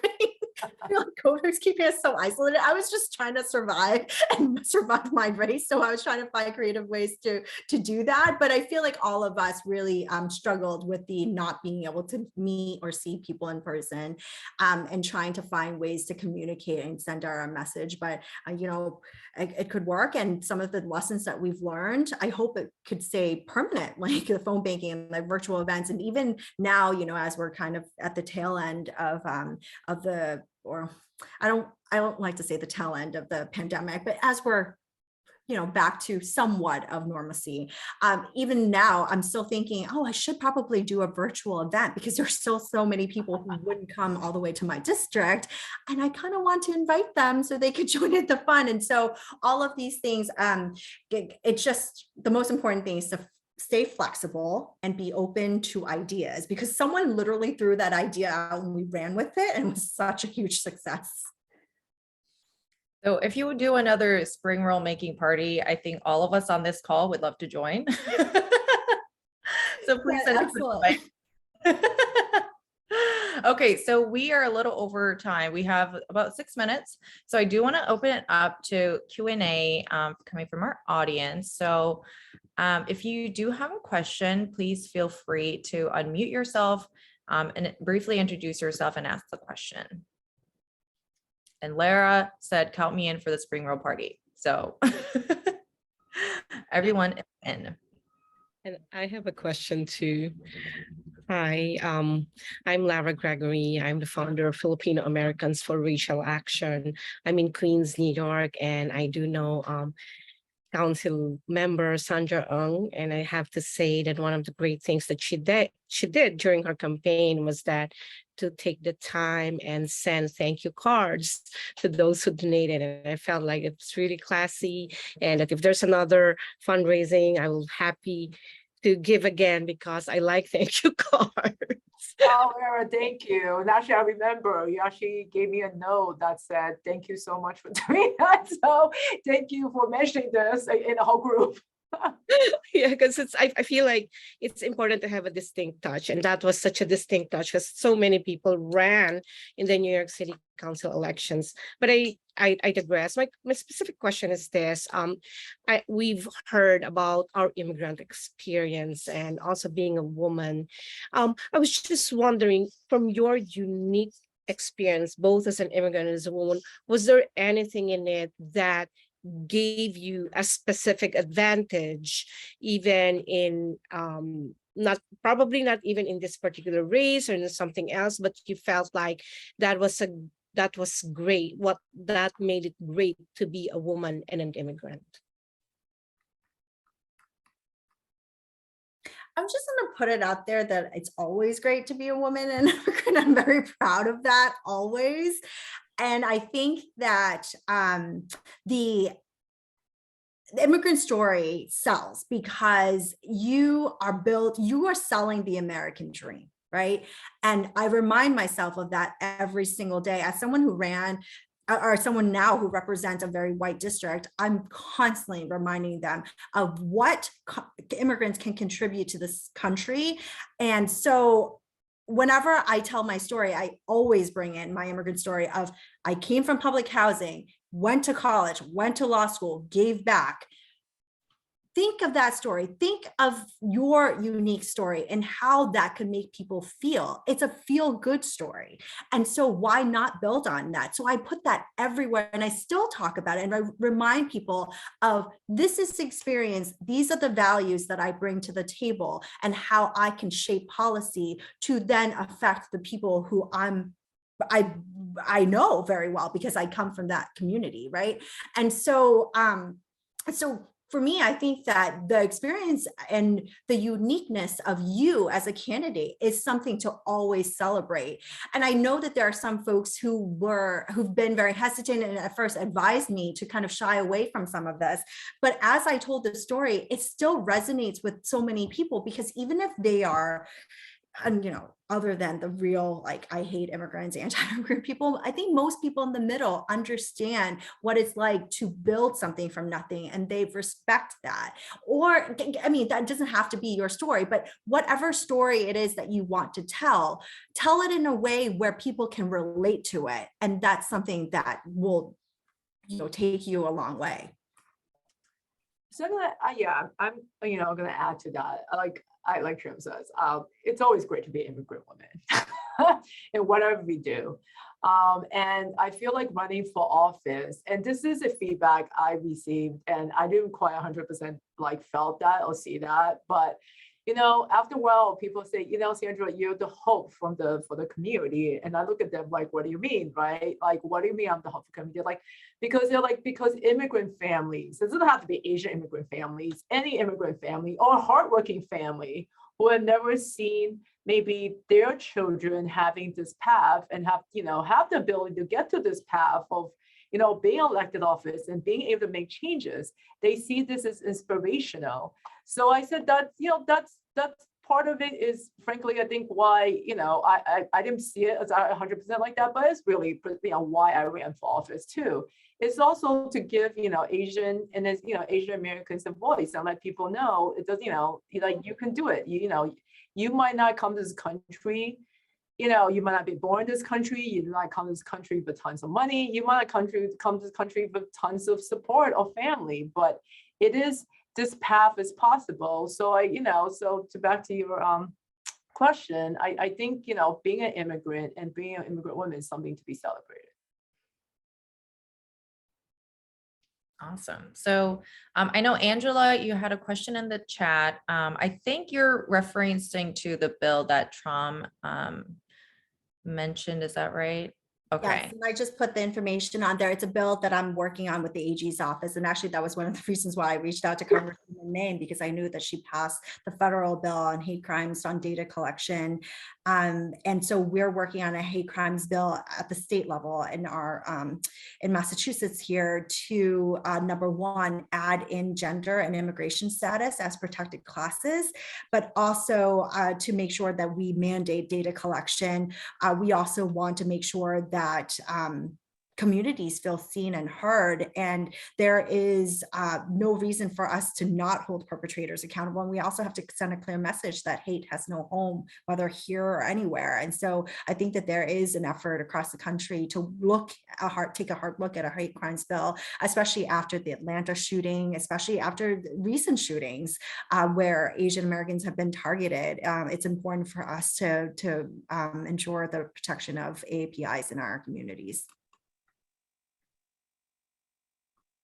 I feel like COVID's keeping us so isolated. I was just trying to survive and survive my race. So I was trying to find creative ways to do that. But I feel like all of us really struggled with the not being able to meet or see people in person, and trying to find ways to communicate and send our message. But, you know, it could work. And some of the lessons that we've learned, I hope it could stay permanent, like the phone banking and like virtual events. And even now, you know, as we're kind of at the tail end of the, or I don't like to say the tail end of the pandemic, but as we're, you know, back to somewhat of normalcy, even now I'm still thinking, oh, I should probably do a virtual event, because there's still so many people who wouldn't come all the way to my district, and I kind of want to invite them so they could join in the fun. And so all of these things, it's just the most important thing is to stay flexible and be open to ideas, because someone literally threw that idea out and we ran with it, and it was such a huge success. So if you would do another spring roll making party, I think all of us on this call would love to join. So please send us an invite. Okay, so we are a little over time. We have about 6 minutes. So I do want to open it up to Q&A coming from our audience. So if you do have a question, please feel free to unmute yourself and briefly introduce yourself and ask the question. And Lara said, count me in for the spring roll party. So everyone is in. And I have a question too. Hi, I'm Lara Gregory. I'm the founder of Filipino Americans for Racial Action. I'm in Queens, New York, and I do know council member Sandra Ng, and I have to say that one of the great things that she did during her campaign was that to take the time and send thank you cards to those who donated. And I felt like it's really classy, and that if there's another fundraising, I will happy to give again, because I like thank you cards. Oh, Lara, thank you. And actually, I remember you actually gave me a note that said, thank you so much for doing that. So thank you for mentioning this in the whole group. Yeah, because I feel like it's important to have a distinct touch, and that was such a distinct touch because so many people ran in the New York City Council elections. But I digress. My specific question is this: we've heard about our immigrant experience and also being a woman. I was just wondering, from your unique experience, both as an immigrant and as a woman, was there anything in it that gave you a specific advantage, even in not even in this particular race or in something else, but you felt like that was great, what that made it great to be a woman and an immigrant? I'm just going to put it out there that it's always great to be a woman and an immigrant. I'm very proud of that always. And I think that the immigrant story sells because you are selling the American dream, right? And I remind myself of that every single day. As someone who ran, or someone now who represents a very white district, I'm constantly reminding them of what immigrants can contribute to this country. And so whenever I tell my story, I always bring in my immigrant story of I came from public housing, went to college, went to law school, gave back. Think of that story. Think of your unique story and how that could make people feel. It's a feel-good story. And so why not build on that? So I put that everywhere, and I still talk about it. And I remind people of this is the experience. These are the values that I bring to the table and how I can shape policy to then affect the people who I know very well because I come from that community, right? And so, for me, I think that the experience and the uniqueness of you as a candidate is something to always celebrate. And I know that there are some folks who've been very hesitant and at first advised me to kind of shy away from some of this. But as I told the story, it still resonates with so many people, because even if they are and other than the real, like, I hate immigrants, anti-immigrant people, I think most people in the middle understand what it's like to build something from nothing, and they respect that. Or, I mean, that doesn't have to be your story, but whatever story it is that you want to tell it in a way where people can relate to it. And that's something that will, take you a long way. So I'm gonna add to that. Like Trim says, it's always great to be an immigrant woman in whatever we do. And I feel like running for office, and this is a feedback I received, and I didn't quite 100% like felt that or see that, but after a while, people say, Sandra, you're the hope for the community. And I look at them like, what do you mean, right? Like, what do you mean I'm the hope for the community? Like, because immigrant families, it doesn't have to be Asian immigrant families, any immigrant family or hardworking family who have never seen maybe their children having this path and have the ability to get to this path of being elected office and being able to make changes. They see this as inspirational. So I said that, that's part of it is, frankly, I think why, I didn't see it as 100% like that, but it's really, why I ran for office too. It's also to give, Asian and Asian Americans a voice and let people know it does, like you can do it. You might not come to this country, you might not be born in this country, you might come to this country with tons of money, you might not come to this country with tons of support or family, but this path is possible. So so back to your question, I think, being an immigrant and being an immigrant woman is something to be celebrated. Awesome. So I know, Angela, you had a question in the chat. I think you're referencing to the bill that Trom mentioned. Is that right? Okay. Yes, and I just put the information on there. It's a bill that I'm working on with the AG's office. And actually, that was one of the reasons why I reached out to Congresswoman Maine, because I knew that she passed the federal bill on hate crimes, on data collection. And so we're working on a hate crimes bill at the state level in our in Massachusetts here to number one, add in gender and immigration status as protected classes, but also to make sure that we mandate data collection. We also want to make sure that communities feel seen and heard, and there is no reason for us to not hold perpetrators accountable. And we also have to send a clear message that hate has no home, whether here or anywhere. And so I think that there is an effort across the country to take a hard look at a hate crimes bill, especially after the Atlanta shooting, especially after recent shootings where Asian Americans have been targeted. It's important for us to ensure the protection of APIs in our communities.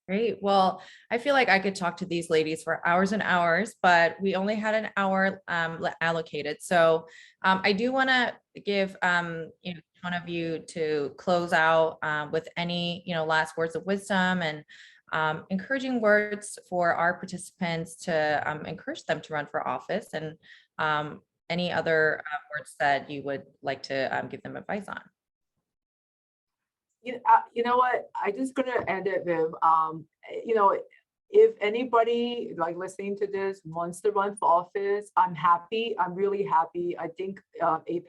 Great. Well, I feel like I could talk to these ladies for hours and hours, but we only had an hour allocated. So I do want to give one of you to close out with any last words of wisdom and encouraging words for our participants to encourage them to run for office, and any other words that you would like to give them advice on. You know what? I just gonna end it with, if anybody like listening to this wants to run for office, I'm happy. I'm really happy. I think APAICS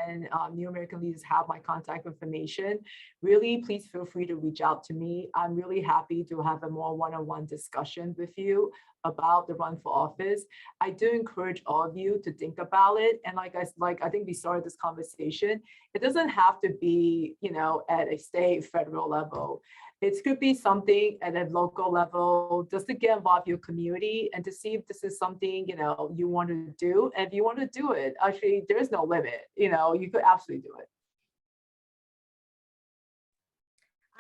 and New American Leaders have my contact information. Really, please feel free to reach out to me. I'm really happy to have a more one-on-one discussion with you about the run for office. I do encourage all of you to think about it. And I think we started this conversation, it doesn't have to be, at a state, federal level. It could be something at a local level, just to get involved in your community and to see if this is something, you want to do. And if you want to do it, actually, there's no limit. You could absolutely do it.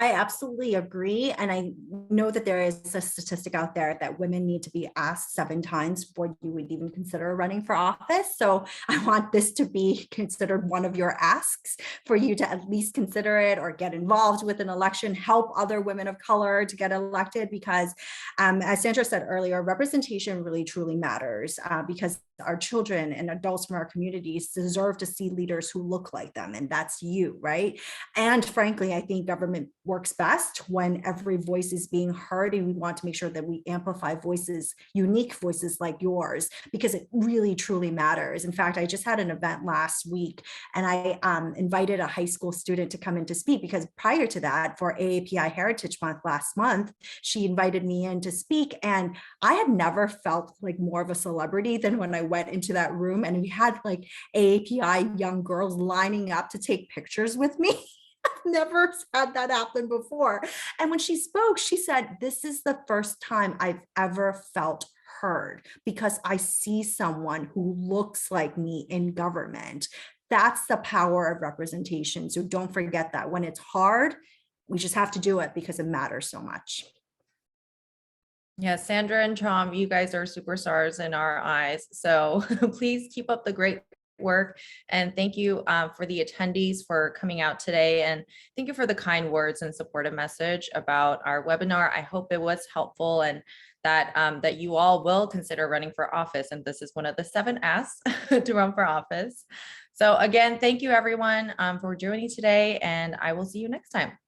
I absolutely agree. And I know that there is a statistic out there that women need to be asked 7 times before you would even consider running for office. So I want this to be considered one of your asks for you to at least consider it or get involved with an election, help other women of color to get elected, because as Sandra said earlier, representation really truly matters because our children and adults from our communities deserve to see leaders who look like them. And that's you, right? And frankly, I think government works best when every voice is being heard, and we want to make sure that we amplify voices, unique voices like yours, because it really truly matters. In fact, I just had an event last week, and I invited a high school student to come in to speak, because prior to that, for AAPI Heritage Month last month, she invited me in to speak, and I had never felt like more of a celebrity than when I went into that room, and we had like AAPI young girls lining up to take pictures with me. I've never had that happen before. And when she spoke, she said, "This is the first time I've ever felt heard, because I see someone who looks like me in government." That's the power of representation. So don't forget that when it's hard, we just have to do it because it matters so much. Yeah, Sandra and Tom, you guys are superstars in our eyes. So please keep up the great work. And thank you for the attendees for coming out today. And thank you for the kind words and supportive message about our webinar. I hope it was helpful, and that that you all will consider running for office. And this is one of the 7 asks to run for office. So again, thank you everyone for joining today, and I will see you next time.